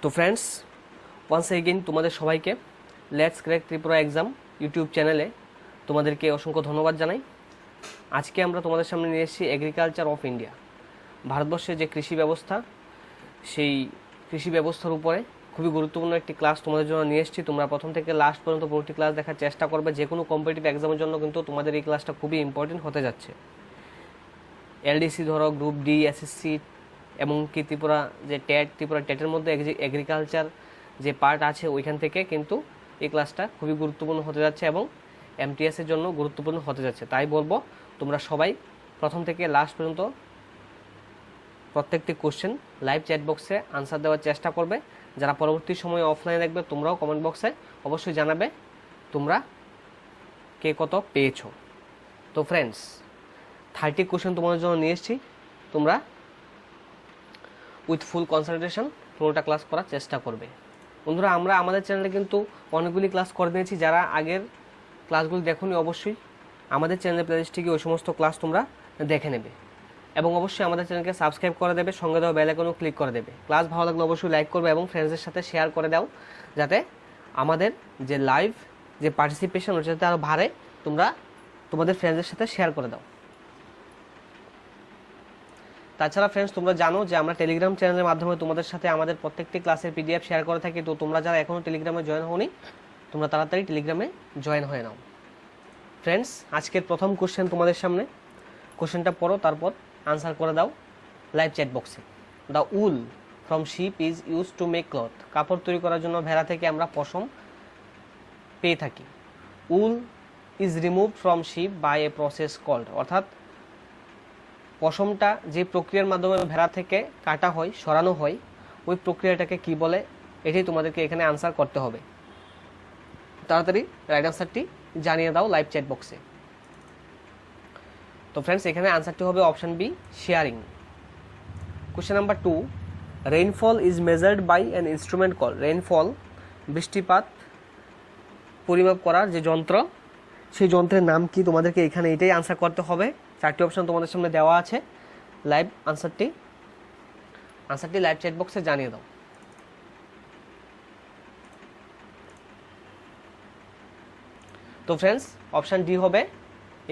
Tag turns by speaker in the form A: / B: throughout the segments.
A: তো friends, once again তোমাদের সবাইকে let's crack Tripura exam YouTube চ্যানেলে তোমাদেরকে অসংখ্য ধন্যবাদ জানাই। আজকে আমরা তোমাদের সামনে নিয়ে এসেছি এগ্রিকালচার অফ ইন্ডিয়া, ভারতবর্ষের যে কৃষি ব্যবস্থা, সেই কৃষি ব্যবস্থার উপরে খুবই গুরুত্বপূর্ণ একটি ক্লাস তোমাদের জন্য নিয়ে এসেছি। তোমরা প্রথম থেকে লাস্ট পর্যন্ত পুরোটি ক্লাস দেখার চেষ্টা করবে। যে কোনো কম্পিটিটিভ এক্সামের জন্য কিন্তু তোমাদের এই ক্লাসটা খুবই ইম্পর্টেন্ট হতে যাচ্ছে। এলডিসি ধরো, গ্রুপ ডি, এসএসসি এবং কি ত্রিপুরা যে ত্রিপুরা টেটের মধ্যে এগ্রিকালচার যে পার্ট আছে ওইখান থেকে কিন্তু এই ক্লাসটা খুবই গুরুত্বপূর্ণ হতে যাচ্ছে এবং এমটিএসের জন্য গুরুত্বপূর্ণ হতে যাচ্ছে। তাই বলবো তোমরা সবাই প্রথম থেকে লাস্ট পর্যন্ত প্রত্যেকটি কোশ্চেন লাইভ চ্যাট বক্সে আনসার দেওয়ার চেষ্টা করবে। যারা পরবর্তী সময়ে অফলাইনে দেখবে তোমরাও কমেন্ট বক্সে অবশ্যই জানাবে তোমরা কে কত পেয়েছো। তো ফ্রেন্ডস, 30 কোশ্চেন তোমাদের জন্য নিয়ে এসেছি। তোমরা উইথ ফুল কনসেন্ট্রেশন পুরোটা ক্লাস করার চেষ্টা করবে। বন্ধুরা, আমরা আমাদের চ্যানেলে কিন্তু অনেকগুলি ক্লাস করে দিয়েছি। যারা আগের ক্লাসগুলি দেখোনি অবশ্যই আমাদের চ্যানেলের প্লেলিস্টে গিয়ে ওই সমস্ত ক্লাস তোমরা দেখে নেবে এবং অবশ্যই আমাদের চ্যানেলকে সাবস্ক্রাইব করে দেবে, সঙ্গে দেওয়া বেল আইকনও ক্লিক করে দেবে। ক্লাস ভালো লাগলে অবশ্যই লাইক করবে এবং ফ্রেন্ডসদের সাথে শেয়ার করে দাও, যাতে আমাদের যে লাইভ যে পার্টিসিপেশন ওটা যাতে আরও বাড়ে। তোমরা তোমাদের ফ্রেন্ডসদের সাথে শেয়ার করে দাও। তাছাড়া ফ্রেন্ডস, তোমরা জানো যে আমরা টেলিগ্রাম চ্যানেলের মাধ্যমে তোমাদের সাথে আমাদের প্রত্যেকটি ক্লাসের পিডিএফ শেয়ার করে থাকি। তো তোমরা যারা এখনও টেলিগ্রামে জয়েন হওনি, তোমরা তাড়াতাড়ি টেলিগ্রামে জয়েন হয়ে নাও। ফ্রেন্ডস, আজকের প্রথম কোশ্চেন তোমাদের সামনে। কোশ্চেনটা পড়ো, তারপর আনসার করে দাও লাইভ চ্যাট বক্সে। The wool from sheep is use to make cloth. কাপড় তৈরি করার জন্য ভেড়া থেকে আমরা পশম পেয়ে থাকি। Wool is remove from sheep by a process called. অর্থাৎ পশমটা যে প্রক্রিয়ার মাধ্যমে ভেড়া থেকে কাটা হয়, সরানো হয়, ওই প্রক্রিয়াটাকে কি বলে, এটাই তোমাদেরকে এখানে আনসার করতে হবে। তাড়াতাড়ি রাইট আনসারটি জানিয়ে দাও লাইভ চ্যাট বক্সে। তো ফ্রেন্ডস, এখানে আনসারটি হবে option B, sharing. Question number 2, rainfall is measured by an instrument call. Rainfall, বৃষ্টিপাত পরিমাপ করার যে যন্ত্র, সেই যন্ত্রের নাম কি? তোমাদেরকে এখানে এটাই আনসার করতে হবে। 4টি অপশন তোমাদের সামনে দেওয়া আছে। লাইভ আনসারটি লাইভ চ্যাট বক্সে জানিয়ে দাও। তো ফ্রেন্ডস, অপশন ডি হবে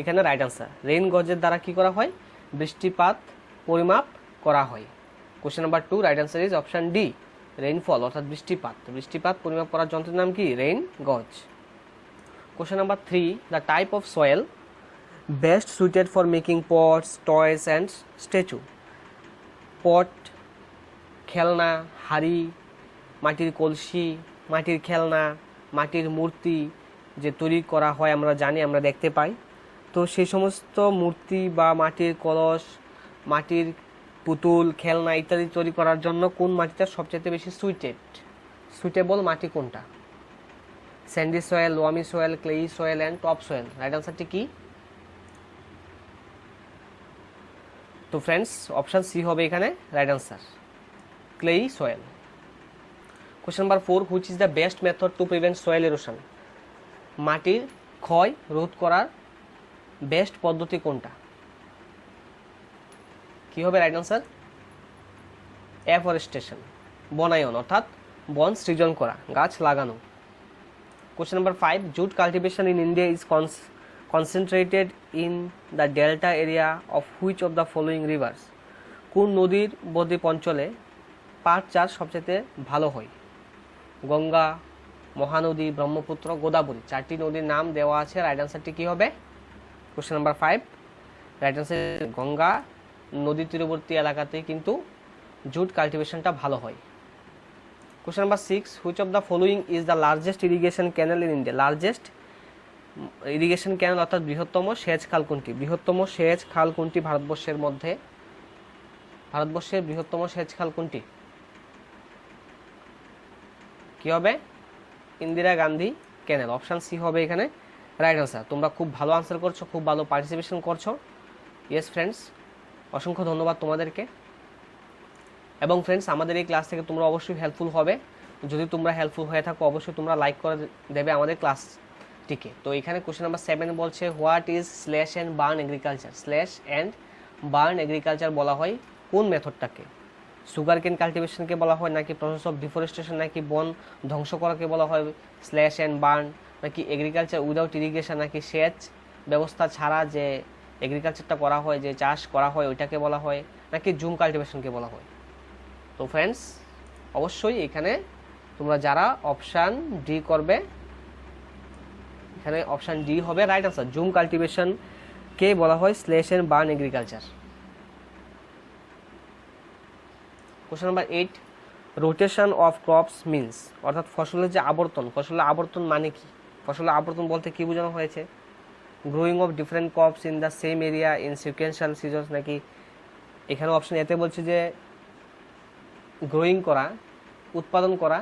A: এখানে রাইট আনসার। রেইন গজের দ্বারা কি করা হয়? বৃষ্টিপাত পরিমাপ করা হয়। Question number 2, right answer is option D, rainfall অর্থাৎ বৃষ্টিপাত পরিমাপ করার যন্ত্রের নাম কি? Rain gauge. Question number 3, the type of soil best suited for making pots, toys and statue. Pot, খেলনা, হাড়ি, মাটির কলসি, মাটির খেলনা, মাটির মূর্তি যে তৈরি করা হয় আমরা জানি, আমরা দেখতে পাই। তো সেই সমস্ত মূর্তি বা মাটির কলস, মাটির পুতুল, খেলনা ইত্যাদি তৈরি করার জন্য কোন মাটিটা সবচেয়ে বেশি সুইটেবল মাটি কোনটা? Sandy soil, loamy soil, clay soil and top soil. Right আনসারটি কি? তো ফ্রেন্ডস, অপশন সি হবে এখানে right answer, clay soil. Question number 4, which is the best method to prevent soil erosion. মাটির ক্ষয় রোধ করার বেস্ট পদ্ধতি কোনটা? কি হবে রাইট আনসার? এফরেস্টেশন, বনায়ন অর্থাৎ বন সৃজন করা, গাছ লাগানো। Question number 5, jute cultivation in India is concentrated in the delta area of which of the following rivers? কোন নদীর বদ্বীপ অঞ্চলে পাট চাষ সবচেয়ে ভালো হয়? গঙ্গা, মহানদী, ব্রহ্মপুত্র, গোদাবরী। 4টি নদীর নাম দেওয়া আছে। রাইট আনসারটি কি হবে? Question number 5, right answer Ganga নদীর তীরবর্তী এলাকাতে কিন্তু জুট কাল্টিভেশনটা ভালো হয়। Question number 6, which of the following is the largest irrigation canal in India. Largest irrigation canal অর্থাৎ বৃহত্তম সেচ খাল কোনটি? বৃহত্তম সেচ খাল কোনটি ভারতবর্ষের মধ্যে? ভারতবর্ষের বৃহত্তম সেচ খাল কোনটি? কি হবে? ইন্দিরা গান্ধী ক্যানেল। অপশন সি হবে এখানে রাইট আনসার। তোমরা খুব ভালো আনসার করছো, খুব ভালো পার্টিসিপেশন করছো। ইয়েস ফ্রেন্ডস, অসংখ্য ধন্যবাদ তোমাদেরকে। এবং ফ্রেন্ডস, আমাদের এই ক্লাস থেকে তোমরা অবশ্যই হেল্পফুল হবে। যদি তোমরা হেল্পফুল হয়ে থাকো অবশ্যই তোমরা লাইক করে দেবে আমাদের ক্লাসটিকে। তো এখানে কোশ্চেন নাম্বার 7 বলছে, what is slash and burn agriculture. Slash and burn agriculture বলা হয় কোন মেথডটাকে? সুগার কেন কাল্টিভেশনকে বলা হয়, নাকি প্রসেস অফ ডিফরেস্টেশন, নাকি বন ধ্বংস করাকে বলা হয় স্ল্যাশ অ্যান্ড বার্ন, নাকি এগ্রিকালচার উইদাউট ইরিগেশন, নাকি সেচ ব্যবস্থা ছাড়া যে এগ্রিকালচারটা করা হয়, যে চাষ করা হয় ওইটাকে বলা হয়, নাকি জুম কাল্টিভেশনকে বলা হয়? তো ফ্রেন্ডস অবশ্যই এখানে তোমরা যারা অপশান ডি করবে, এখানে অপশান ডি হবে রাইট আনসার। জুম কাল্টিভেশনকে বলা হয় slash and burn agriculture. Question number 8, rotation of crops means, অর্থাৎ ফসলের যে আবর্তন, ফসলের আবর্তন মানে কি? ফসলের আবর্তন বলতে কি বোঝানো হয়েছে? Growing of different crops in the same area in sequential seasons, নাকি এখানে অপশন এতে বলছে যে গ্রোয়িং করা, উৎপাদন করা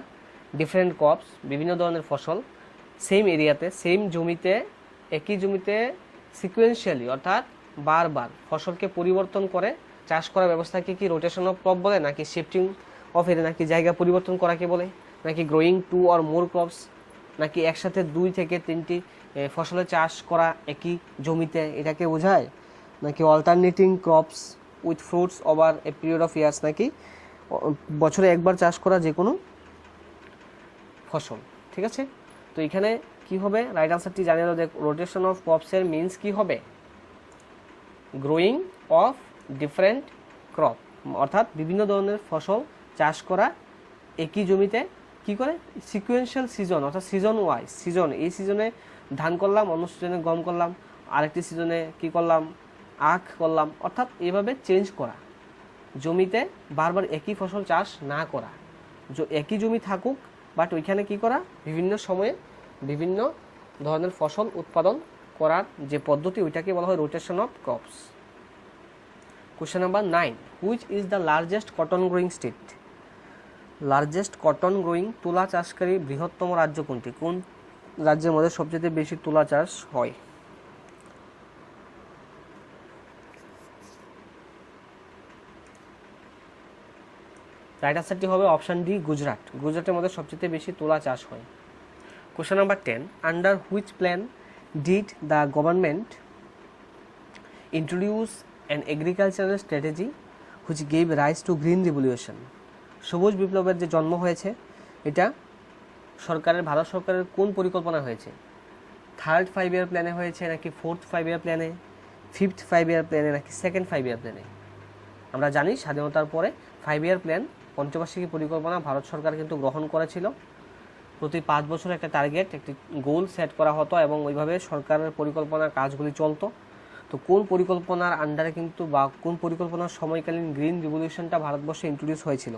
A: ডিফারেন্ট ক্রপস বিভিন্ন ধরনের ফসল সেম এরিয়াতে, সেম জমিতে, একই জমিতে সিকুয়েন্সিয়ালি অর্থাৎ বারবার ফসলকে পরিবর্তন করে চাষ করার ব্যবস্থাকে কি রোটেশন অফ ক্রপ বলে, নাকি শিফটিং অফ এরিয়া, নাকি জায়গা পরিবর্তন করাকে বলে, নাকি growing two or more crops, নাকি একসাথে 2 থেকে 3টি ফসলের চাষ করা একই জমিতে এটাকে বোঝায়, নাকি alternating crops with fruits over a period of years, নাকি বছরে একবার চাষ করা যে কোনো ফসল। ঠিক আছে, তো এখানে কি হবে রাইট আনসারটি জানিয়ে দাও যে রোটেশন অফ ক্রপসের মিনস কি হবে? গ্রোয়িং অফ ডিফারেন্ট ক্রপ, অর্থাৎ বিভিন্ন ধরনের ফসল চাষ করা একই জমিতে কি করে সিকুয়েন্সিয়াল সিজন, অর্থাৎ সিজন ওয়াইজ, সিজন এই সিজনে ধান করলাম, অন্য সিজনে গম করলাম, আরেকটি সিজনে কি করলাম আখ করলাম, অর্থাৎ এইভাবে চেঞ্জ করা, জমিতে বারবার একই ফসল চাষ না করা, একই জমি থাকুক বাট ওইখানে কি করা বিভিন্ন সময়ে বিভিন্ন ধরনের ফসল উৎপাদন করার যে পদ্ধতি ওইটাকে বলা হয় rotation of crops. Question number 9, which is the largest cotton growing state? Largest cotton growing তুলা চাষকারী বৃহত্তম রাজ্য কোনটি? কোন রাজ্যের মধ্যে সবচেয়ে বেশি তুলা চাষ হয়? রাইট আনসারটি হবে অপশান ডি গুজরাট। গুজরাটের মধ্যে সবচেয়ে বেশি তুলা চাষ হয়। Question number 10, under which plan did the government introduce an agricultural strategy which gave rise to green revolution? সবুজ বিপ্লবের যে জন্ম হয়েছে এটা ভারত সরকারের কোন পরিকল্পনা হয়েছে? 3rd 5 ইয়ার প্ল্যানে হয়েছে, নাকি 4th 5 ইয়ার প্ল্যানে, 5th 5 ইয়ার প্ল্যানে, নাকি 2nd 5 ইয়ার প্ল্যানে? আমরা জানি স্বাধীনতার পরে 5 ইয়ার প্ল্যান পঞ্চবার্ষিকী পরিকল্পনা ভারত সরকার কিন্তু গ্রহণ করেছিল। প্রতি 5 বছর একটা টার্গেট, একটি গোল সেট করা হতো এবং ওইভাবে সরকারের পরিকল্পনার কাজগুলি চলতো। তো কোন পরিকল্পনার আন্ডারে কিন্তু বা কোন পরিকল্পনার সময়কালীন গ্রিন রিভলিউশনটা ভারতবর্ষে ইন্ট্রোডিউস হয়েছিল?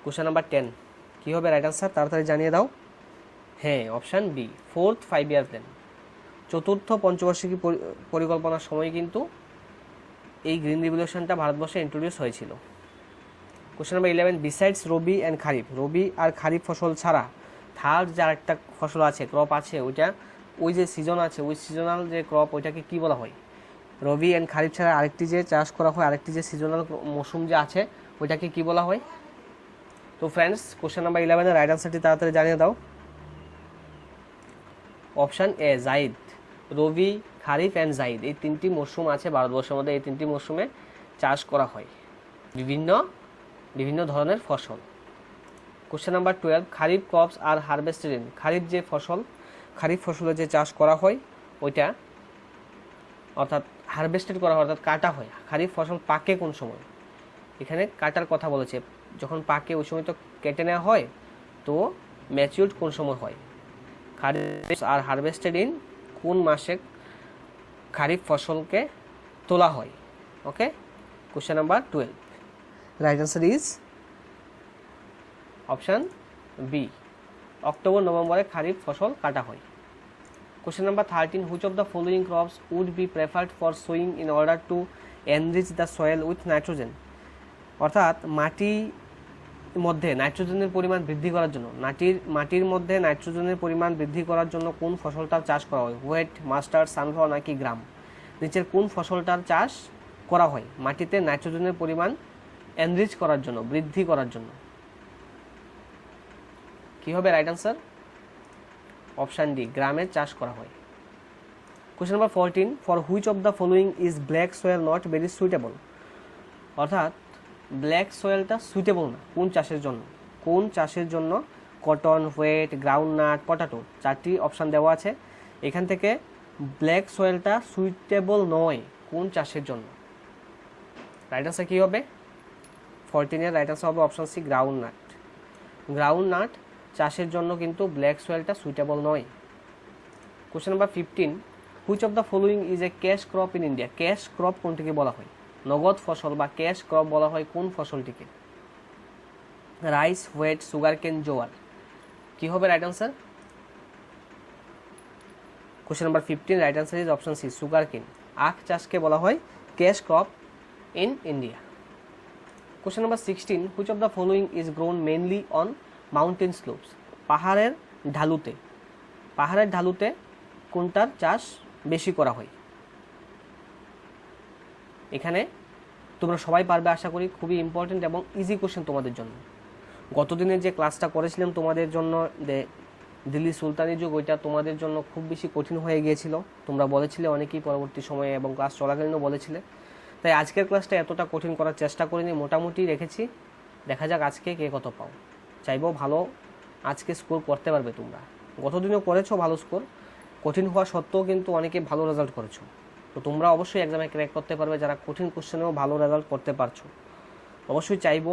A: কোশ্চেন নাম্বার 10 কী হবে রাইট আনসার তাড়াতাড়ি জানিয়ে দাও। হ্যাঁ, option B 4th 5 year plan, 4th পঞ্চবার্ষিকী পরিকল্পনার সময় কিন্তু এই গ্রিন রিভলিউশনটা ভারতবর্ষে ইন্ট্রোডিউস হয়েছিল। Question number 11, besides rabi and kharif, rabi আর খারিফ ফসল ছাড়া থার্ড যে আরেকটা ফসল আছে, ক্রপ আছে, ওইটা ওই যে সিজন আছে, ওই সিজনাল যে ক্রপ ওইটাকে কি বলা হয়? রবি অ্যান্ড খারিফ ছাড়া আরেকটি যে চাষ করা হয়, আরেকটি যে সিজনাল মৌসুম যে আছে ওইটাকে কি বলা হয়? তো ফ্রেন্ডস কোশ্চেন নাম্বার 11 রাইট আনসারটি তাড়াতাড়ি জানিয়ে দাও। Option A Zaid, Rabi, Kharif and Zaid এই 3টি মৌসুম আছে ভারতবর্ষের মধ্যে, এই 3টি মৌসুমে চাষ করা হয় বিভিন্ন ধরনের ফসল। Question number 12, kharif crops are harvested in, kharif ফসলের যে চাষ করা হয় ওইটা অর্থাৎ হারভেস্টেড করা হয় অর্থাৎ কাটা হয়। খারিফ ফসল পাকে কোন সময়? এখানে কাটার কথা বলেছে, যখন পাকে ওই সময় তো কেটে নেওয়া হয়, তো ম্যাচিউরড কোন সময় হয়? খারিফ আর হারভেস্টেড ইন কোন মাসে খারিফ ফসলকে তোলা হয়? Okay, question number 12 right answer is option B, October নভেম্বরে খারিফ ফসল কাটা হয়। Question number 13, which of the following crops would be preferred for sowing in order to enrich the soil with nitrogen? অর্থাৎ মাটির মধ্যে নাইট্রোজেনের পরিমাণ বৃদ্ধি করার জন্য, মাটির মধ্যে নাইট্রোজেনের পরিমাণ বৃদ্ধি করার জন্য কোন ফসলটার চাষ করা হয়? হোয়েট, মাস্টার্ড, সানফ্লাওয়ার নাকি গ্রাম? নিচের কোন ফসলটার চাষ করা হয় মাটিতে নাইট্রোজেনের পরিমাণ এনরিচ করার জন্য, বৃদ্ধি করার জন্য? কি হবে রাইট আনসার? অপশান ডি, গ্রামের চাষ করা হয়। Question number 14, for which of the following is black soil not very suitable? অর্থাৎ ব্ল্যাক সয়েলটা সুইটেবল না কোন চাষের জন্য? কোন চাষের জন্য? কটন, হোয়েট, গ্রাউন্ডনাট, পটাটো, 4টি অপশান দেওয়া আছে। এখান থেকে ব্ল্যাক সয়েলটা সুইটেবল নয় কোন চাষের জন্য? রাইট আনসার কী হবে? 14-এর রাইট আনসার হবে অপশান সি, গ্রাউন্ডনাট। গ্রাউন্ডনাট চাষের জন্য কিন্তু ব্ল্যাক সয়েলটা সুইটেবল নয়। Question number 15, which of the following is a cash crop in India? Cash crop কোনটিকে বলা হয়? নগদ ফসল বা ক্যাশ ক্রপ বলা হয় কোন ফসলটিকে? রাইস, হোয়েট, সুগার কেন, জোয়ার। কি হবে right answer? Question number 15 right answer is option C, sugarcane. আখ চাষকে বলা হয় cash crop in India. Question number 16, which of the following is grown mainly on mountain slopes? পাহাড়ের ঢালুতে কোনটার চাষ বেশি করা হয়? এখানে তোমরা সবাই পারবে আশা করি, খুবই ইম্পর্টেন্ট এবং ইজি কোশ্চেন তোমাদের জন্য। গতদিনের যে ক্লাসটা করেছিলাম তোমাদের জন্য দিল্লি সুলতানি যুগ, ওইটা তোমাদের জন্য খুব বেশি কঠিন হয়ে গিয়েছিল, তোমরা বলেছিলে অনেকেই পরবর্তী সময়ে এবং ক্লাস চলাকালীনও বলেছিলে। তাই আজকের ক্লাসটা এতটা কঠিন করার চেষ্টা করিনি, মোটামুটি রেখেছি। দেখা যাক আজকে কে কত পাও। চাইবো ভালো আজকে স্কোর করতে পারবে তোমরা। গতদিনও করেছো ভালো স্কোর, কঠিন হওয়া সত্ত্বেও কিন্তু অনেকে ভালো রেজাল্ট করেছো। তো তোমরা অবশ্যই এক্সামে ক্র্যাক করতে পারবে যারা কঠিন কোশ্চেনেও ভালো রেজাল্ট করতে পারছো। অবশ্যই চাইবো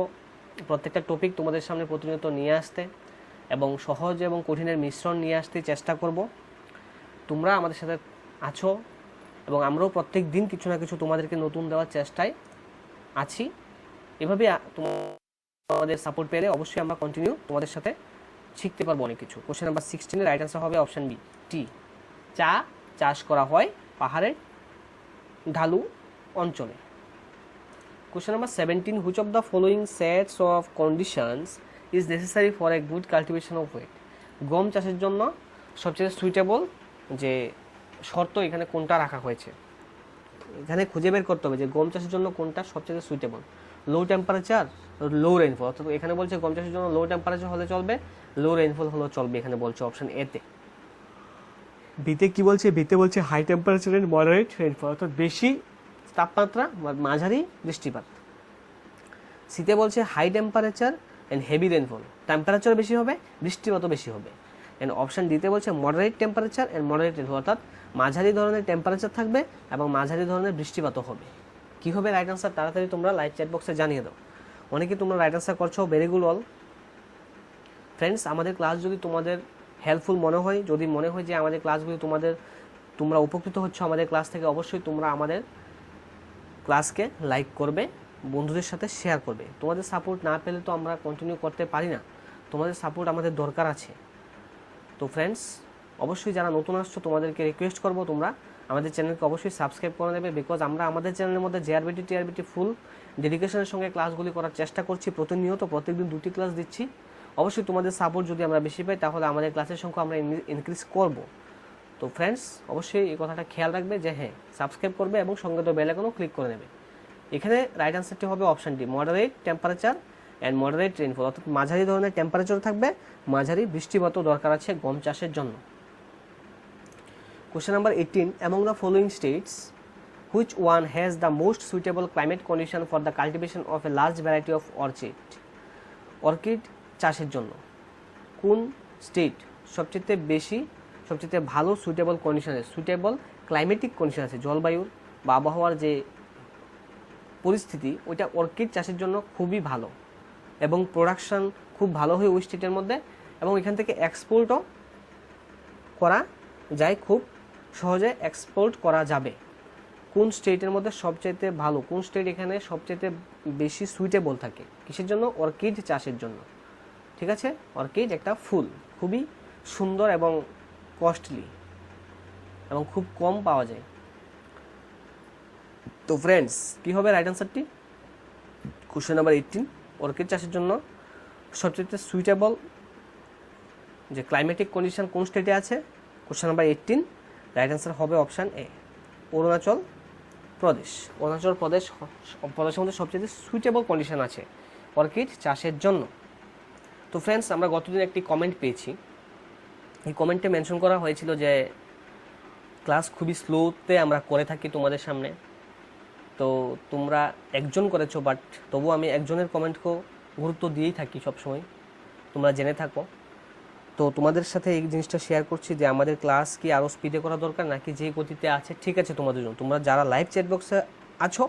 A: প্রত্যেকটা টপিক তোমাদের সামনে প্রতিনিয়ত নিয়ে আসতে এবং সহজ এবং কঠিনের মিশ্রণ নিয়ে আসতে চেষ্টা করব। তোমরা আমাদের সাথে আছো এবং আমরাও প্রত্যেক দিন কিছু না কিছু তোমাদেরকে নতুন দেওয়ার চেষ্টায় আছি। এভাবে তোমাদের সাপোর্ট পেলে অবশ্যই আমরা কন্টিনিউ তোমাদের সাথে শিখতে পারবো অনেক কিছু। কোশ্চেন নাম্বার 16 রাইট আনসার হবে অপশন বি, টি। চা চাষ করা হয় পাহাড়ের ঢালু অঞ্চলে। Question number 17, which of the following sets of conditions is necessary for a good cultivation of wheat? গম চাষের জন্য সবচেয়ে সুইটেবল যে শর্ত এখানে কোনটা রাখা হয়েছে? এখানে খুঁজে বের করতে হবে যে গম চাষের জন্য কোনটা সবচেয়ে সুইটেবল। লো টেম্পারেচার, লো রেইনফল, অর্থাৎ এখানে বলছে গম চাষের জন্য লো টেম্পারেচার হলে চলবে, লো রেইনফল হলেও চলবে, এখানে বলছে অপশন এতে। বিতে কি বলছে? বিতে বলছে high temperature and moderate rainfall, অর্থাৎ বেশি তাপমাত্রা মাঝারি বৃষ্টিপাত। শীতে বলছে high temperature and heavy rainfall, temperature বেশি হবে, বৃষ্টিপাতও বেশি হবে। অ্যান্ড অপশন ডিতে বলছে moderate temperature and moderate rainfall, অর্থাৎ মাঝারি ধরনের টেম্পারেচার থাকবে এবং মাঝারি ধরনের বৃষ্টিপাতও হবে। কী হবে রাইট আনসার? তাড়াতাড়ি তোমরা লাইভ চ্যাট বক্সে জানিয়ে দাও। অনেকে তোমরা রাইট আনসার করছো, ভেরি গুড অল। ফ্রেন্ডস, আমাদের ক্লাস যদি তোমাদের হেল্পফুল মনে হয়, যদি মনে হয় যে আমাদের ক্লাসগুলি তোমরা উপকৃত হচ্ছ আমাদের ক্লাস থেকে, অবশ্যই তোমরা আমাদের ক্লাসকে লাইক করবে, বন্ধুদের সাথে শেয়ার করবে। তোমাদের সাপোর্ট না পেলে তো আমরা কন্টিনিউ করতে পারি না, তোমাদের সাপোর্ট আমাদের দরকার আছে। তো ফ্রেন্ডস, অবশ্যই যারা নতুন আসছো তোমাদেরকে রিকোয়েস্ট করবো তোমরা আমাদের চ্যানেলকে অবশ্যই সাবস্ক্রাইব করে নেবে, বিকজ আমরা আমাদের চ্যানেলের মধ্যে জেআরবিটি টিআরবিটি ফুল ডেডিকেশনের সঙ্গে ক্লাসগুলি করার চেষ্টা করছি প্রতিনিয়ত, প্রত্যেকদিন 2টি ক্লাস দিচ্ছি। অবশ্যই তোমাদের সাপোর্ট যদি আমরা বেশি পাই তাহলে আমাদের ক্লাসের সংখ্যা আমরা ইনক্রিজ করব। তো ফ্রেন্ডস, অবশ্যই এই কথাটা খেয়াল রাখবে যে হ্যাঁ, সাবস্ক্রাইব করবে এবং সঙ্গে তো বেল আইকনও ক্লিক করে নেবে। এখানে রাইট আনসারটি হবে option D, moderate temperature and moderate rainfall, অর্থাৎ মাঝারি ধরনের টেম্পারেচার থাকবে, মাঝারি বৃষ্টিপাতও দরকার আছে গম চাষের জন্য। Question number 18, among the following states which one has the most suitable climate condition for the cultivation of a large variety of orchid? Orchid চাষের জন্য কোন স্টেট সবচেয়ে ভালো সুইটেবল কন্ডিশন আছে, সুইটেবল ক্লাইমেটিক কন্ডিশন আছে, জলবায়ুর বা আবহাওয়ার যে পরিস্থিতি ওইটা অর্কিড চাষের জন্য খুবই ভালো এবং প্রোডাকশন খুব ভালো হয় ওই স্টেটের মধ্যে, এবং এখান থেকে এক্সপোর্টও করা যায়, খুব সহজে এক্সপোর্ট করা যাবে। কোন স্টেটের মধ্যে সবচাইতে ভালো, কোন স্টেট এখানে সবচাইতে বেশি সুইটেবল থাকে কিসের জন্য? অর্কিড চাষের জন্য। ঠিক আছে, অর্কিড একটা ফুল, খুবই সুন্দর এবং কস্টলি এবং খুব কম পাওয়া যায়। তো ফ্রেন্ডস, কী হবে রাইট আনসারটি? কোশ্চেন নাম্বার 18, অর্কিড চাষের জন্য সবচেয়ে সুইটেবল যে ক্লাইমেটিক কন্ডিশন কোন স্টেটে আছে? কোশ্চেন নাম্বার 18 রাইট আনসার হবে অপশান এ, অরুণাচল প্রদেশ। অরুণাচল প্রদেশের মধ্যে সবচেয়ে সুইটেবল কন্ডিশন আছে অর্কিড চাষের জন্য। তো ফ্রেন্ডস, আমরা গতদিন একটি কমেন্ট পেয়েছি, এই কমেন্টে মেনশন করা হয়েছিল যে ক্লাস খুবই স্লোতে আমরা করে থাকি তোমাদের সামনে। তো তোমরা একজন করেছো, বাট তবু আমি একজনের কমেন্টকেও গুরুত্ব দিয়েই থাকি সবসময়, তোমরা জেনে থাকো। তো তোমাদের সাথে এই জিনিসটা শেয়ার করছি যে আমাদের ক্লাস কি আরও স্পিডে করা দরকার নাকি যে গতিতে আছে ঠিক আছে তোমাদের জন্য। তোমরা যারা লাইভ চ্যাট বক্সে আছো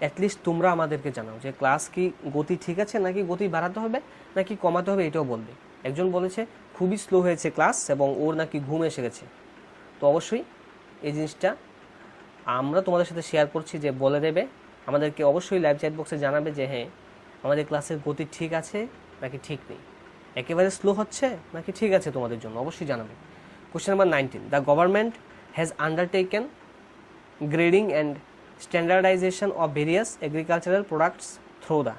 A: অ্যাটলিস্ট তোমরা আমাদেরকে জানাও যে ক্লাস কি গতি ঠিক আছে নাকি গতি বাড়াতে হবে নাকি কমাতে হবে, এটাও বলবে। একজন বলেছে খুবই স্লো হয়েছে ক্লাস এবং ওর নাকি ঘুম এসে গেছে। তো অবশ্যই এই জিনিসটা আমরা তোমাদের সাথে শেয়ার করছি যে বলে দেবে আমাদেরকে, অবশ্যই লাইভ চ্যাট বক্সে জানাবে যে হ্যাঁ আমাদের ক্লাসের গতি ঠিক আছে নাকি ঠিক নেই, একেবারে স্লো হচ্ছে নাকি ঠিক আছে, তোমাদের জন্য অবশ্যই জানাবে। Question number 19, the government has undertaken grading and standardisation of various agricultural products through the,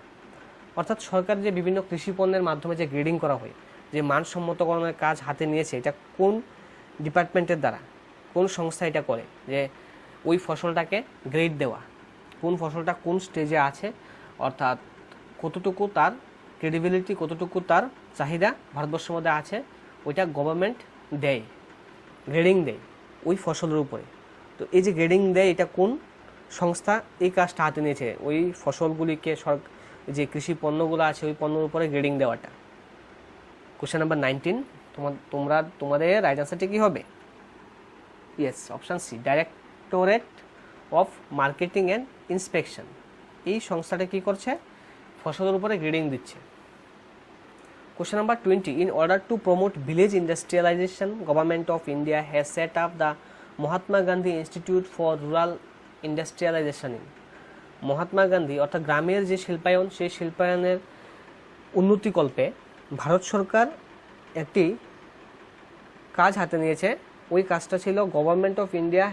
A: অর্থাৎ সরকার যে বিভিন্ন কৃষি পণ্যের মাধ্যমে যে গ্রেডিং করা হয়, যে মানসম্মতকরণের কাজ হাতে নিয়েছে, এটা কোন ডিপার্টমেন্টের দ্বারা, কোন সংস্থা এটা করে, যে ওই ফসলটাকে গ্রেড দেওয়া, কোন ফসলটা কোন স্টেজে আছে, অর্থাৎ কতটুকু তার ক্রেডিবিলিটি, কতটুকু তার চাহিদা ভারতবর্ষের মধ্যে আছে, ওইটা গভর্নমেন্ট দেয়, গ্রেডিং দেয় ওই ফসলের উপরে। তো এই যে গ্রেডিং দেয়, এটা কোন সংস্থা এই কাজটা হাতে নিয়েছে, ওই ফসলগুলিকে যে কৃষি পণ্যগুলো আছে ওই পণ্যের উপরে গ্রেডিং দেওয়াটা। কোশ্চেন নাম্বার 19, তোমাদের রাইট আনসারটি কী হবে? Yes, option C, directorate of marketing and inspection. এই সংস্থাটা কী করছে? ফসলের উপরে গ্রেডিং দিচ্ছে। Question number 20. In order to promote village industrialization, Government of India has set up the Mahatma Gandhi Institute for Rural Industrialization. Mahatma Gandhi অর্থাৎ গ্রামের যে শিল্পায়ন, সেই শিল্পায়নের উন্নতিকল্পে ভারত সরকার একটি কাজ হাতে নিয়েছে। ওই কাজটা ছিল গভর্নমেন্ট অফ ইন্ডিয়া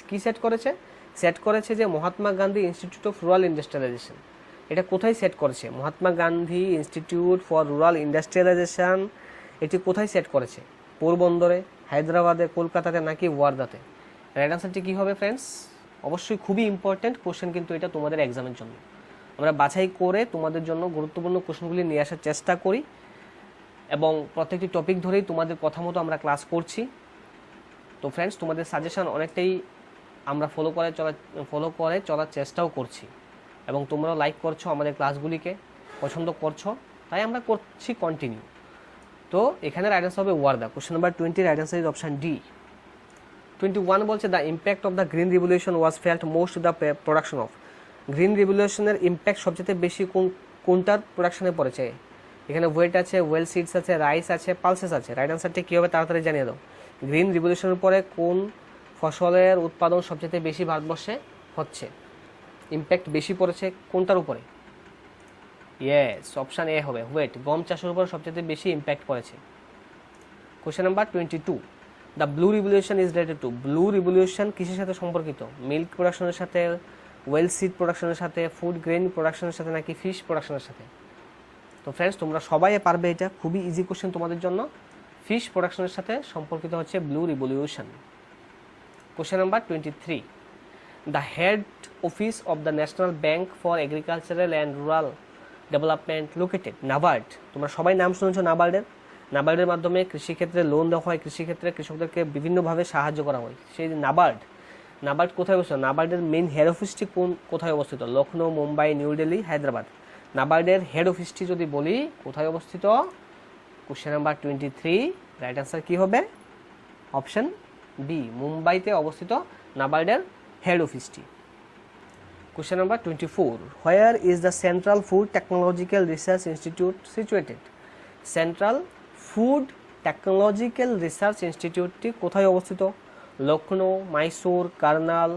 A: কি সেট করেছে যে Mahatma Gandhi institute of rural industrialisation. এটা কোথায় সেট করেছে? Mahatma Gandhi institute for rural industrialisation এটি কোথায় সেট করেছে? পোরবন্দরে, হায়দ্রাবাদে, কলকাতাতে নাকি ওয়ার্দাতে? রাইট আনসারটি কী হবে ফ্রেন্ডস? অবশ্যই খুবই ইম্পর্ট্যান্ট কোশ্চেন কিন্তু এটা তোমাদের এক্সামের জন্য। আমরা বাছাই করে তোমাদের জন্য গুরুত্বপূর্ণ কোশ্চেনগুলি নিয়ে আসার চেষ্টা করি এবং প্রত্যেকটি টপিক ধরেই তোমাদের কথা মতো আমরা ক্লাস করছি। তো ফ্রেন্ডস, তোমাদের সাজেশন অনেকটাই আমরা ফলো করে চলার চেষ্টাও করছি এবং তোমরাও লাইক করছো, আমাদের ক্লাসগুলিকে পছন্দ করছো, তাই আমরা করছি কন্টিনিউ। তো এখানে রাইট আনসার হবে Wardha. Question number 20, right answer is option D. 21 বলছে the impact of the green revolution was felt most the production of. Green রিভলিউশনের ইম্প্যাক্ট সবচেয়ে বেশি কোনটার প্রোডাকশনে পড়েছে? এখানে ওয়েট আছে, ওয়েল সিডস আছে, রাইস আছে, পালসেস আছে। রাইট আনসারটি কী হবে তাড়াতাড়ি জানিয়ে দাও। গ্রিন রিভলিউশনের পরে কোন ফসলের উৎপাদন সবচেয়ে বেশি ভারতবর্ষে হচ্ছে? ইম্প্যাক্ট বেশি পড়েছে কোনটার উপরে? ইয়েস, অপশান এ হবে, ওয়েট। গম চাষের উপর সবচেয়ে বেশি ইম্প্যাক্ট পড়েছে। Question number 22, the blue revolution is related to. Blue revolution কিসের সাথে সম্পর্কিত? মিল্ক প্রোডাকশনের সাথে, ওয়েল সিড প্রোডাকশনের সাথে, ফুড গ্রেন প্রোডাকশনের সাথে নাকি ফিশ প্রোডাকশনের সাথে? তো ফ্রেন্ডস, তোমরা সবাই পারবে, এটা খুবই ইজি কোশ্চেন তোমাদের জন্য। ফিশ প্রোডাকশনের সাথে সম্পর্কিত হচ্ছে blue revolution. Question number 23, the head office of the national bank for agricultural and rural development located. NABARD, তোমরা সবাই নাম শুনেছো নাবার্ডের। নাবার্ডের মাধ্যমে কৃষিক্ষেত্রে লোন দেওয়া হয়, কৃষিক্ষেত্রে কৃষকদেরকে বিভিন্নভাবে সাহায্য করা হয়। সেই নাবার্ড কোথায় অবস্থিত? নাবার্ডের মেইন হেড অফিসটি কোথায় অবস্থিত? লখনৌ, মুম্বাই, নিউ দিল্লি, হায়দ্রাবাদ। নাবার্ডের হেড অফিসটি যদি বলি কোথায় অবস্থিত? কোশ্চেন নাম্বার 23, রাইট আনসার কি হবে? অপশন বি, মুম্বাইতে অবস্থিত নাবার্ডের হেড অফিসটি। Question number 24, where is the central food technological research institute situated? Central food technological research ইনস্টিটিউটটি কোথায় অবস্থিত? লখনৌ, মাইসোর, কার্নাল,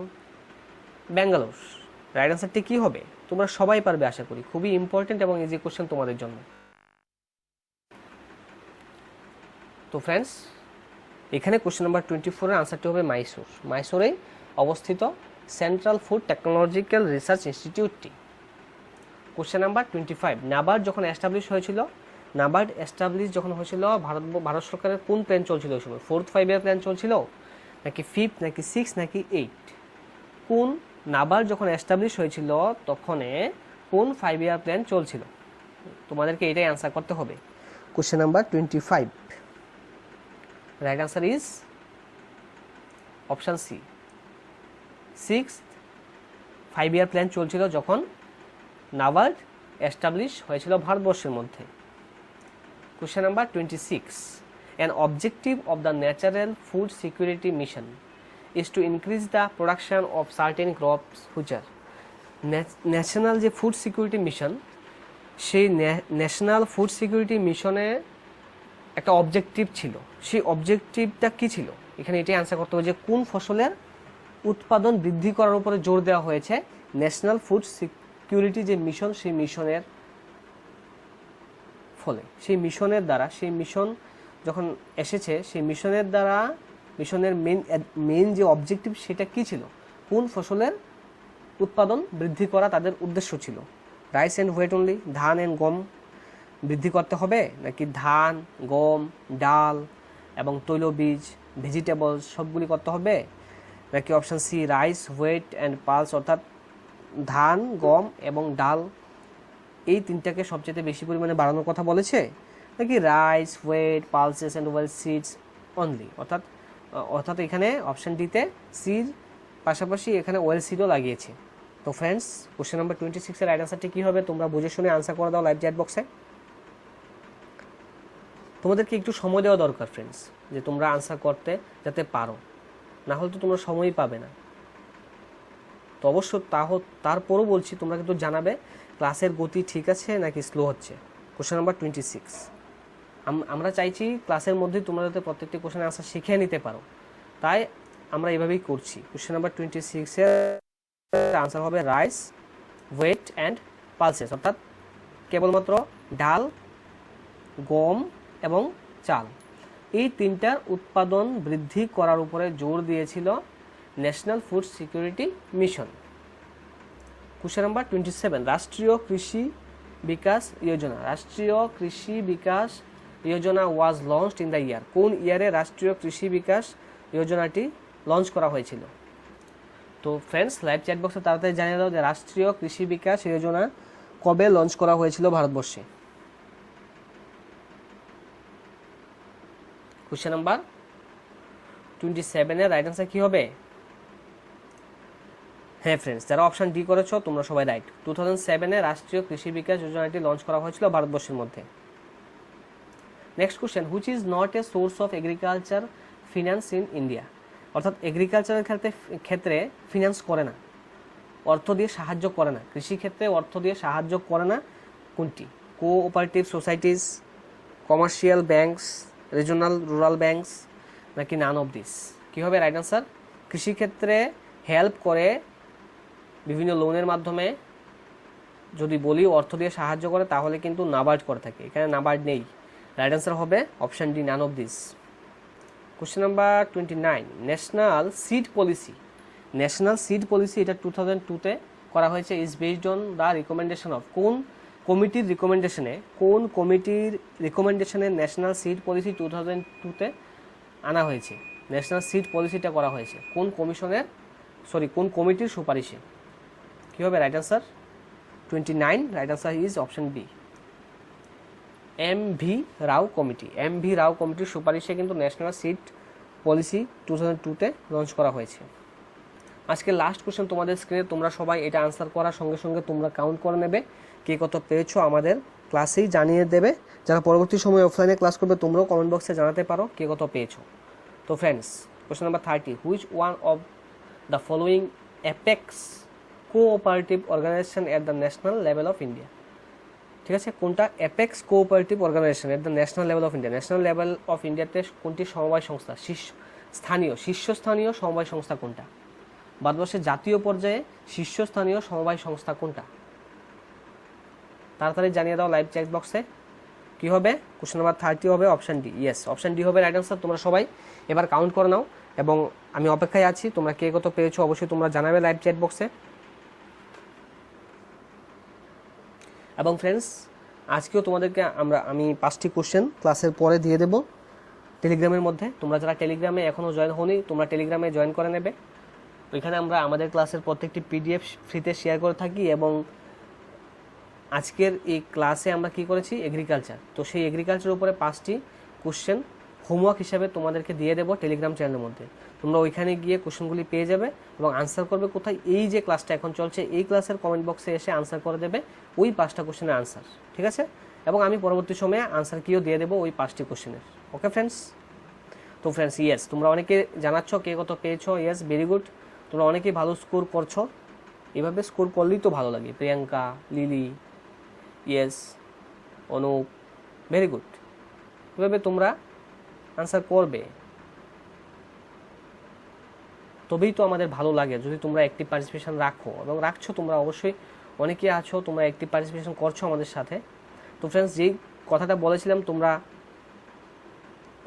A: ব্যাঙ্গালোর। রাইট আনসারটি কী হবে? তোমরা সবাই পারবে আশা করি, খুবই ইম্পর্টেন্ট এবং ইজি কোশ্চেন তোমাদের জন্য। তো ফ্রেন্ডস, এখানে কোশ্চেন নাম্বার 24-এর আনসারটি হবে মাইসোর। মাইসোরে অবস্থিত সেন্ট্রাল ফুড টেকনোলজিক্যাল রিসার্চ ইনস্টিটিউটটি। কোশ্চেন নাম্বার 25, নাবার্ড যখন এস্টাবলিশ হয়েছিল, ভারত সরকারের কোন প্ল্যান চলছিল ওই সময়? 4th 5-year প্ল্যান চলছিল নাকি 5th নাকি 6th নাকি 8? কোন নাবার্ড যখন এস্টাবলিশ হয়েছিল তখন কোন 5-year প্ল্যান চলছিল? তোমাদেরকে এটাই অ্যান্সার করতে হবে। Question number 25, right answer is option C, 6th 5 year plan চলছিল যখন নাবার্ড এস্টাবলিশ হয়েছিল ভারতবর্ষের মধ্যে। Question number 26, an objective of the Natural Food Security Mission is to increase the production of certain crops which are national যে food security mission, সেই national food security মিশনে একটা objective ছিল। সেই অবজেক্টিভটা কি ছিল? এখানে এটাই আনসার করতে হবে যে কোন ফসলের উৎপাদন বৃদ্ধি করার উপরে জোর দেওয়া হয়েছে ন্যাশনাল ফুড সিকিউরিটি যে মিশন, সেই মিশনের ফলে, সেই মিশনের দ্বারা, সেই মিশন যখন এসেছে, সেই মিশনের দ্বারা মিশনের মেইন যে অবজেক্টিভ সেটা কি ছিল? কোন ফসলের উৎপাদন বৃদ্ধি করা তাদের উদ্দেশ্য ছিল? রাইস অ্যান্ড হোয়েট অনলি, ধান অ্যান্ড গম বৃদ্ধি করতে হবে, নাকি ধান, গম, ডাল এবং তৈলবীজ, ভেজিটেবলস সবগুলি করতে হবে, নাকি option C rice, wheat and pulse অর্থাৎ ধান, গম এবং ডাল এই তিনটাকে সবচেয়ে বেশি পরিমাণে বাড়ানোর কথা বলেছে, নাকি rice, wheat, pulses and well seeds only অর্থাৎ এখানে অপশান ডিতে সির পাশাপাশি এখানে ওয়েল সিডও লাগিয়েছে। তো ফ্রেন্ডস, কোশ্চেন নাম্বার 26 এর রাইট আনসারটি কী হবে তোমরা বুঝে শুনে আনসার করে দাও লাইভ চ্যাট বক্সে। তোমাদেরকে একটু সময় দেওয়া দরকার ফ্রেন্ডস, যে তোমরা আনসার করতে যাতে পারো, না হলে তো তোমরা সময়ই পাবে না। তো অবশ্য তারপরও বলছি তোমরা কিন্তু জানাবে ক্লাসের গতি ঠিক আছে নাকি স্লো হচ্ছে। কোশ্চেন নাম্বার 26, আমরা চাইছি ক্লাসের মধ্যে তোমরা যাতে প্রত্যেকটি কোশ্চেনের আনসার শিখে নিতে পারো, তাই আমরা এভাবেই করছি। কোশ্চেন নাম্বার 26 এর আনসার হবে রাইস, ওয়েট অ্যান্ড পালসেস অর্থাৎ কেবলমাত্র ডাল, গম এবং চাল এই তিনটার উৎপাদন বৃদ্ধি করার উপরে জোর দিয়েছিল national food security mission. Question number 27, Rashtriya Krishi Vikas Yojana, Rashtriya Krishi Vikas Yojana was launched in the year, কোন ইয়ারে রাষ্ট্রীয় কৃষি বিকাশ যোজনাটি লঞ্চ করা হয়েছিল? তো ফ্রেন্ডস, লাইভ চ্যাট বক্সে তাড়াতাড়ি জানিয়ে দাও যে রাষ্ট্রীয় কৃষি বিকাশ যোজনা কবে লঞ্চ করা হয়েছিল ভারতবর্ষে। কোশ্চেন নাম্বার 27 এর রাইট আনসার কি হবে? হ্যাঁ ফ্রেন্ডস, যারা অপশন ডি করেছো তোমরা সবাই রাইট। 2007 এ রাষ্ট্রীয় কৃষি বিকাশ যোজনাটি লঞ্চ করা হয়েছিল ভারতবর্ষের মধ্যে। Next question, which is not a source of agriculture finance in India, অর্থাৎ এগ্রিকালচারের ক্ষেত্রে ফিন্যান্স করে না, অর্থ দিয়ে সাহায্য করে না, কৃষি ক্ষেত্রে অর্থ দিয়ে সাহায্য করে না কোনটি? Cooperative societies, commercial banks, regional rural banks, নাকি নান অফ দিস? কী হবে রাইট আনসার? কৃষিক্ষেত্রে হেল্প করে বিভিন্ন লোনের মাধ্যমে, যদি বলি অর্থ দিয়ে সাহায্য করে তাহলে কিন্তু নাবার্ড করে থাকে, এখানে নাবার্ড নেই। রাইট আনসার হবে option D, none of this. Question number 29, national seed policy, national seed policy এটা 2002-তে করা হয়েছে, is based on the recommendation of, কোন কমিটির রিকমেন্ডেশনে, কোন কমিটির রিকমেন্ডেশনে ন্যাশনাল সিড পলিসি 2002-তে আনা হয়েছে? ন্যাশনাল সিড পলিসিটা করা হয়েছে কোন কোন কমিটির সুপারিশে? কী হবে right answer? 29 right answer is option B, MV Rao committee. MV Rao কমিটির সুপারিশে কিন্তু ন্যাশনাল সিড পলিসি 2002-তে লঞ্চ করা হয়েছে। আজকে লাস্ট কোশ্চেন তোমাদের স্ক্রিনে, তোমরা সবাই এটা আনসার করার সঙ্গে সঙ্গে তোমরা কাউন্ট করে নেবে কে কত পেয়েছো, আমাদের ক্লাসেই জানিয়ে দেবে। যারা পরবর্তী সময় অফলাইনে ক্লাস করবে তোমরাও কমেন্ট বক্সে জানাতে পারো কে কত পেয়েছো। তো friends, question number 30, which one of the following apex cooperative organisation at the national level of India? ঠিক আছে, কোনটা apex cooperative organisation at the national level of India? National level of ইন্ডিয়াতে কোনটি সমবায় সংস্থা, শীর্ষস্থানীয় সমবায় সংস্থা কোনটা? ভারতবর্ষের জাতীয় পর্যায়ে শীর্ষস্থানীয় সমবায় সংস্থা কোনটা? তাড়াতাড়ি জানিয়ে দাও লাইভ চ্যাট বক্সে। কী হবে? কোশ্চেন নাম্বার 30 হবে option D. Yes, option D হবে রাইট আনসার। তোমরা সবাই এবার কাউন্ট করে নাও এবং আমি অপেক্ষায় আছি, তোমরা কে কত পেয়েছো অবশ্যই তোমরা জানাবে লাইভ চ্যাট বক্সে। এবং ফ্রেন্ডস, আজকেও তোমাদেরকে আমি 5টি কোশ্চেন ক্লাসের পরে দিয়ে দেবো টেলিগ্রামের মধ্যে। তোমরা যারা টেলিগ্রামে এখনও জয়েন হওনি তোমরা টেলিগ্রামে জয়েন করে নেবে। ওইখানে আমরা আমাদের ক্লাসের প্রত্যেকটি PDF ফ্রিতে শেয়ার করে থাকি এবং আজকের এই ক্লাসে আমরা কি করেছি, এগ্রিকালচার। তো সেই এগ্রিকালচারের উপরে 5টি কোশ্চেন হোমওয়ার্ক হিসাবে তোমাদেরকে দিয়ে দেবো টেলিগ্রাম চ্যানেলের মধ্যে। তোমরা ওইখানে গিয়ে কোশ্চেনগুলি পেয়ে যাবে এবং আনসার করবে কোথায়, এই যে ক্লাসটা এখন চলছে এই ক্লাসের কমেন্ট বক্সে এসে আনসার করে দেবে ওই 5টা কোশ্চেনের আনসার, ঠিক আছে? এবং আমি পরবর্তী সময়ে আনসার কিও দিয়ে দেবো ওই 5টি কোশ্চেনের। Okay friends? তো ফ্রেন্ডস ইয়েস, তোমরা অনেকে জানাচ্ছ কে কত পেয়েছো, ইয়েস ভেরি গুড, তোমরা অনেকেই ভালো স্কোর করছো। এভাবে স্কোর করলেই তো ভালো লাগে। Priyanka, lily, yes, Anup, very good. এভাবে তোমরা আনসার করবে, তবেই তো আমাদের ভালো লাগে যদি তোমরা অ্যাক্টিভ পার্টিসিপেশন রাখো, এবং রাখছো তোমরা অবশ্যই, অনেকেই আছো তোমরা অ্যাক্টিভ পার্টিসিপেশন করছো আমাদের সাথে। তো ফ্রেন্ডস যেই কথাটা বলেছিলাম তোমরা,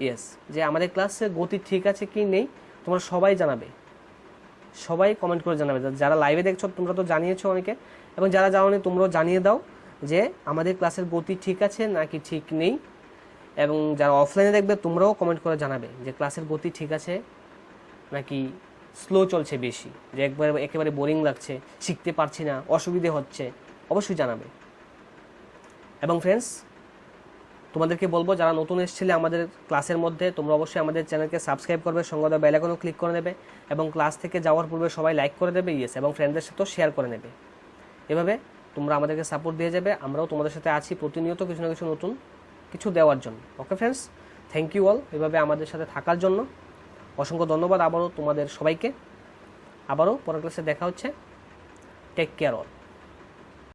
A: ইয়েস, যে আমাদের ক্লাসের গতি ঠিক আছে কি নেই তোমরা সবাই জানাবে, সবাই কমেন্ট করে জানাবে। যারা লাইভে দেখছো তোমরা তো জানিয়েছো অনেকে, এবং যারা জানোনি তোমরাও জানিয়ে দাও যে আমাদের ক্লাসের গতি ঠিক আছে নাকি ঠিক নেই। এবং যারা অফলাইনে দেখবে তোমরাও কমেন্ট করে জানাবে যে ক্লাসের গতি ঠিক আছে নাকি স্লো চলছে বেশি, যে একেবারে বোরিং লাগছে, শিখতে পারছি না, অসুবিধে হচ্ছে, অবশ্যই জানাবে। এবং ফ্রেন্ডস তোমাদেরকে বলবো যারা নতুন এসেছিলে আমাদের ক্লাসের মধ্যে, তোমরা অবশ্যই আমাদের চ্যানেলকে সাবস্ক্রাইব করবে, সঙ্গে বেল আইকনও ক্লিক করে নেবে, এবং ক্লাস থেকে যাওয়ার পূর্বে সবাই লাইক করে দেবে, ইয়েস, এবং ফ্রেন্ডদের সাথেও শেয়ার করে নেবে। এভাবে তোমরা আমাদেরকে সাপোর্ট দিয়ে যাবে, আমরাও তোমাদের সাথে আছি প্রতিনিয়ত কিছু না কিছু নতুন কিছু দেওয়ার জন্য। Okay friends, thank you all এভাবে আমাদের সাথে থাকার জন্য। অসংখ্য ধন্যবাদ আবারও তোমাদের সবাইকে। আবারও পরের ক্লাসে দেখা হচ্ছে। Take care all.